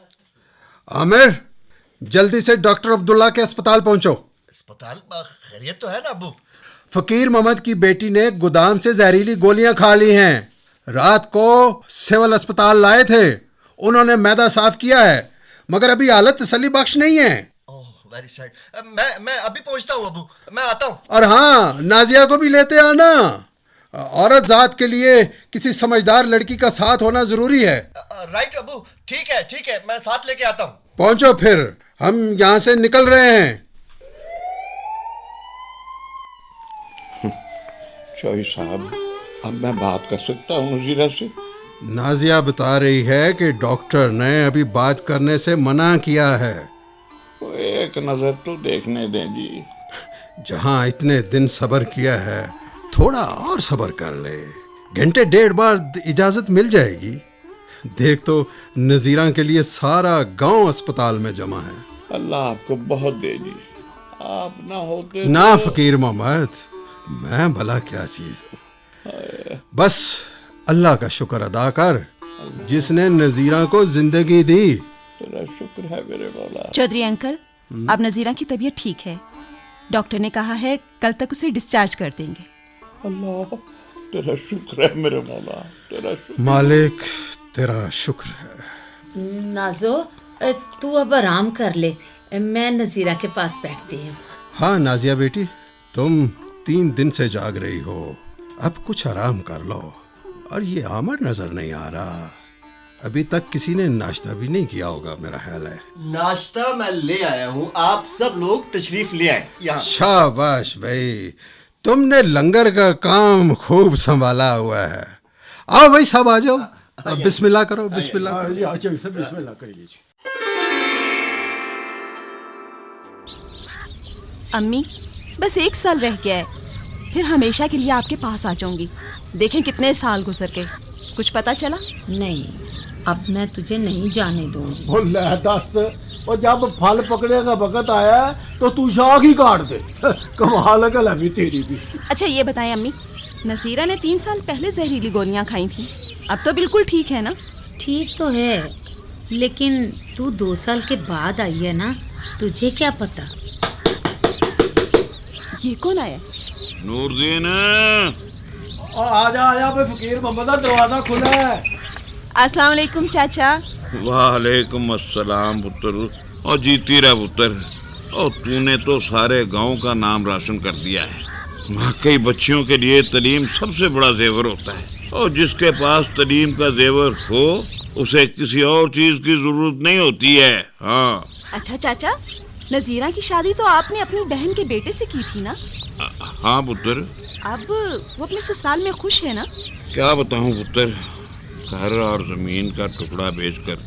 आमिर, जल्दी से डॉक्टर अब्दुल्ला के अस्पताल पहुंचो। अस्पताल खैरियत तो है ना अब्बू? फकीर मोहम्मद की बेटी ने गोदाम से जहरीली गोलियां खा ली हैं। रात को सिविल अस्पताल लाए थे, उन्होंने मैदा साफ किया है, मगर अभी हालत तसल्ली बख्श नहीं है। Oh very sad. मैं अभी पहुंचता हूँ अब्बू, मैं आता हूँ। और हाँ, नाजिया को भी लेते आना। औरत जात के लिए किसी समझदार लड़की का साथ होना जरूरी है। राइट अब्बू, ठीक है, मैं साथ लेके आता हूँ। पहुंचो फिर, हम यहाँ से निकल रहे हैं। जोई साहब, अब मैं बात कर सकता हूँ नजीरा से? नाजिया बता रही है कि डॉक्टर ने अभी बात करने से मना किया है। एक नजर तो देखने दें जी। जहां इतने दिन सब्र किया है, थोड़ा और सब्र कर ले, घंटे डेढ़ बाद इजाजत मिल जाएगी। देख तो, नजीरा के लिए सारा गांव अस्पताल में जमा है। अल्लाह आपको बहुत दे जी, आप ना होते ना तो... फकीर मोहम्मद, मैं भला क्या चीज हूँ। बस अल्लाह का शुक्र अदा कर, जिसने नजीरा को जिंदगी दी। तेरा शुक्र है मेरे मौला। चौधरी अंकल, अब नजीरा की तबीयत ठीक है। डॉक्टर ने कहा है कल तक उसे डिस्चार्ज कर देंगे। अल्लाह, तेरा शुक्र है मेरे मौला, तेरा शुक्र। मालिक तेरा शुक्र है। नाजो, तू अब आराम कर ले, मैं नजीरा के पास बैठती हूँ। हाँ नाजिया बेटी, तुम 3 दिन से जाग रही हो, अब कुछ आराम कर लो। और ये आमिर नजर नहीं आ रहा, अभी तक किसी ने नाश्ता भी नहीं किया होगा मेरा ख्याल है। नाश्ता मैं ले आया हूँ, आप सब लोग तशरीफ ले आए यहाँ। शाबाश भाई, तुमने लंगर का काम खूब संभाला हुआ है। आओ भाई सब आ जाओ, अब बिस्मिल्लाह करो, बिस्मिल्लाह करो। जी अच्छा, बिस्मिल्लाह करिए जी। अम्मी, बस 1 साल रह गया है, फिर हमेशा के लिए आपके पास आ जाऊंगी। देखें कितने साल गुजर गए, कुछ पता चला? नहीं, अब मैं तुझे नहीं जाने दूंगी। बोल दस, और जब फल पकड़ने का वक्त आया तो तू शाख ही काट दे। कमाल है अभी तेरी भी। अच्छा ये बताएं अम्मी, नसीरा ने 3 साल पहले जहरीली गोलियां खाई थी, अब तो बिल्कुल ठीक है ना? ठीक तो है, लेकिन तू 2 साल के बाद आई है ना, तुझे क्या पता। ये कौन आया? नूरदीन, आजा भाई फकीर मोहम्मद, दरवाजा खुला है। अस्सलाम वालेकुम चाचा। वालेकुम अस्सलाम पुत्र, और जीती रह पुत्र। और तूने तो सारे गांव का नाम रोशन कर दिया है। वाकई बच्चियों के लिए तालीम सबसे बड़ा जेवर होता है, और जिसके पास तालीम का जेवर हो उसे किसी और चीज की जरूरत नहीं होती है। हाँ। अच्छा चाचा, नजीरा की शादी तो आपने अपनी बहन के बेटे से की थी ना? हाँ पुत्र। अब वो अपने ससुराल में खुश है ना? क्या बताऊं पुत्र, घर और जमीन का टुकड़ा बेचकर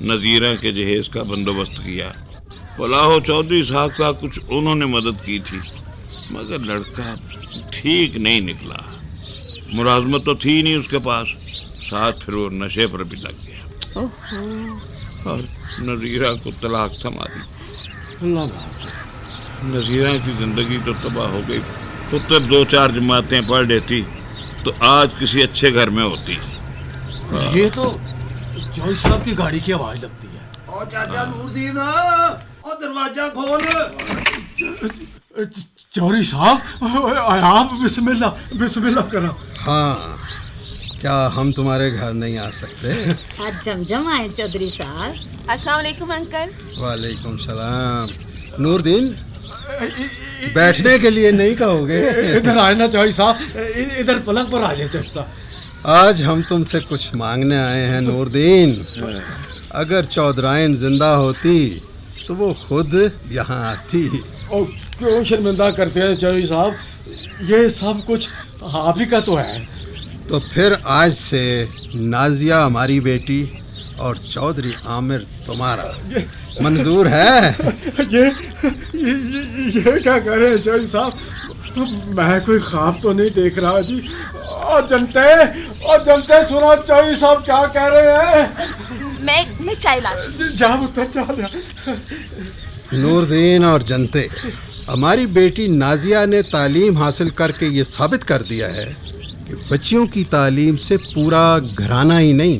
नजीरा के जहेज का बंदोबस्त किया। भला हो चौधरी साहब का कुछ उन्होंने मदद की थी, मगर लड़का ठीक नहीं निकला। मुलाजमत तो थी नहीं उसके पास, साथ फिर वो नशे पर भी लग गया और नजीरा को तलाक थमा दी। नजीरा की जिंदगी तो तबाह हो गई। पुत्र 2-4 जमातें पढ़ लेती तो आज किसी अच्छे घर में होती। ये तो चौधरी साहब की गाड़ी की आवाज लगती है। ओ चाचा नूरदीन, ओ दरवाजा खोल। चौधरी साहब आप बिस्मिल्लाह बिस्मिल्लाह करो। हाँ, क्या हम तुम्हारे घर नहीं आ सकते? आज जमजम आए चौधरी साहब। अस्सलाम वालेकुम अंकल। वालेकुम सलाम। नूरदीन, बैठने के लिए नहीं कहोगे? इधर आए ना चौधरी साहब, इधर पलंग पर आ जाए चौधरी साहब। आज हम तुमसे कुछ मांगने आए हैं नूरदीन। अगर चौधराइन जिंदा होती तो वो खुद यहाँ आती। और क्यों शर्मिंदा करते हैं चौधरी साहब, ये सब कुछ आप ही का तो है। तो फिर आज से नाजिया हमारी बेटी और चौधरी आमिर तुम्हारा। मंजूर है? ये क्या कह रहे हैं चौधरी साहब, मैं कोई ख्वाब तो नहीं देख रहा जी। और जनते सुनो चौधरी साहब क्या कह रहे हैं। मैं चाय ला। जा पुत्र जा। नूरदीन और जनते, हमारी बेटी नाजिया ने तालीम हासिल करके ये साबित कर दिया है कि बच्चियों की तालीम से पूरा घराना ही नहीं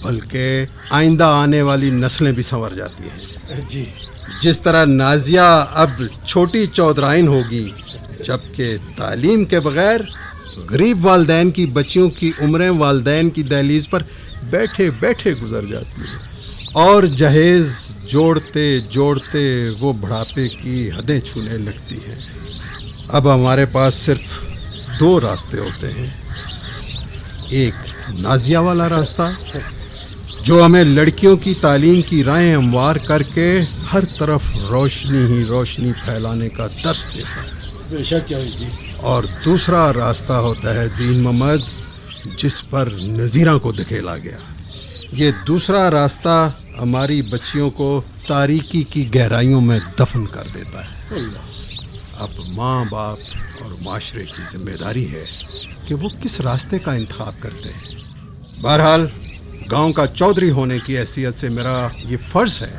बल्कि आइंदा आने वाली नस्लें भी संवर जाती हैं जी। जिस तरह नाजिया अब छोटी चौधराइन होगी, जबकि तालीम के बगैर गरीब वालदैन की बच्चियों की उम्रें वालदैन की दहलीज पर बैठे बैठे गुजर जाती है और जहेज जोड़ते जोड़ते वो बुढ़ापे की हदें छूने लगती हैं। अब हमारे पास सिर्फ 2 रास्ते होते हैं। एक नाजिया वाला रास्ता जो हमें लड़कियों की तालीम की राहें हमवार करके हर तरफ रोशनी ही रोशनी फैलाने का दर्स देता है। बेशक जी। और दूसरा रास्ता होता है दीन मोहम्मद, जिस पर नज़ीरा को धकेला गया। ये दूसरा रास्ता हमारी बच्चियों को तारीकी की गहराइयों में दफन कर देता है। अब माँ बाप और माशरे की जिम्मेदारी है कि वो किस रास्ते का इंतखाब करते हैं। बहरहाल गांव का चौधरी होने की हैसियत से मेरा ये फ़र्ज़ है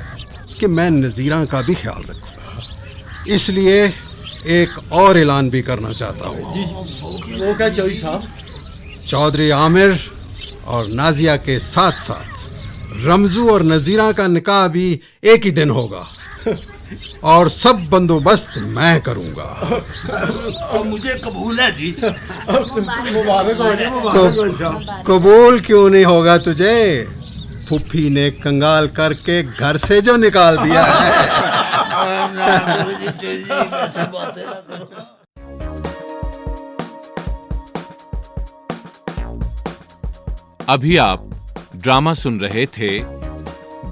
कि मैं नज़ीरा का भी ख्याल रखूँ। इसलिए एक और ऐलान भी करना चाहता हूँ। वो क्या चौधरी साहब? चौधरी आमिर और नाजिया के साथ साथ रमजू और नज़ीरा का निकाह भी एक ही दिन होगा और सब बंदोबस्त मैं करूँगा। और मुझे कबूल है जी। मुबारक हो जी, मुबारक हो साहब। कबूल क्यों नहीं होगा तुझे? फुफी ने कंगाल करके घर से जो निकाल दिया है। अभी आप ड्रामा सुन रहे थे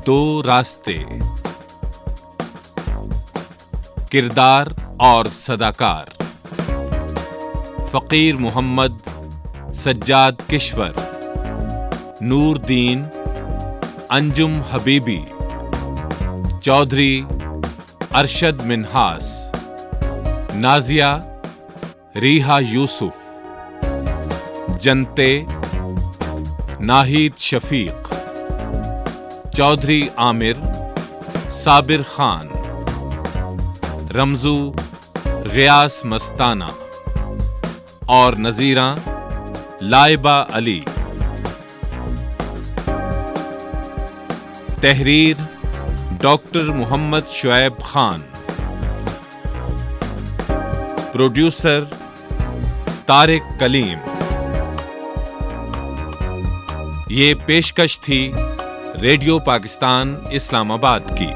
2 रास्ते। किरदार और सदाकार फकीर मोहम्मद, सज्जाद किश्वर, नूरदीन, अंजुम हबीबी, चौधरी अरशद मिन्हास, नाजिया रीहा यूसुफ, जनते नाहिद शफीक, चौधरी आमिर साबिर खान, रमजू गियास मस्ताना और नज़ीरा लाइबा अली। तहरीर डॉक्टर मोहम्मद शुएब खान, प्रोड्यूसर तारिक कलीम। ये पेशकश थी रेडियो पाकिस्तान इस्लामाबाद की।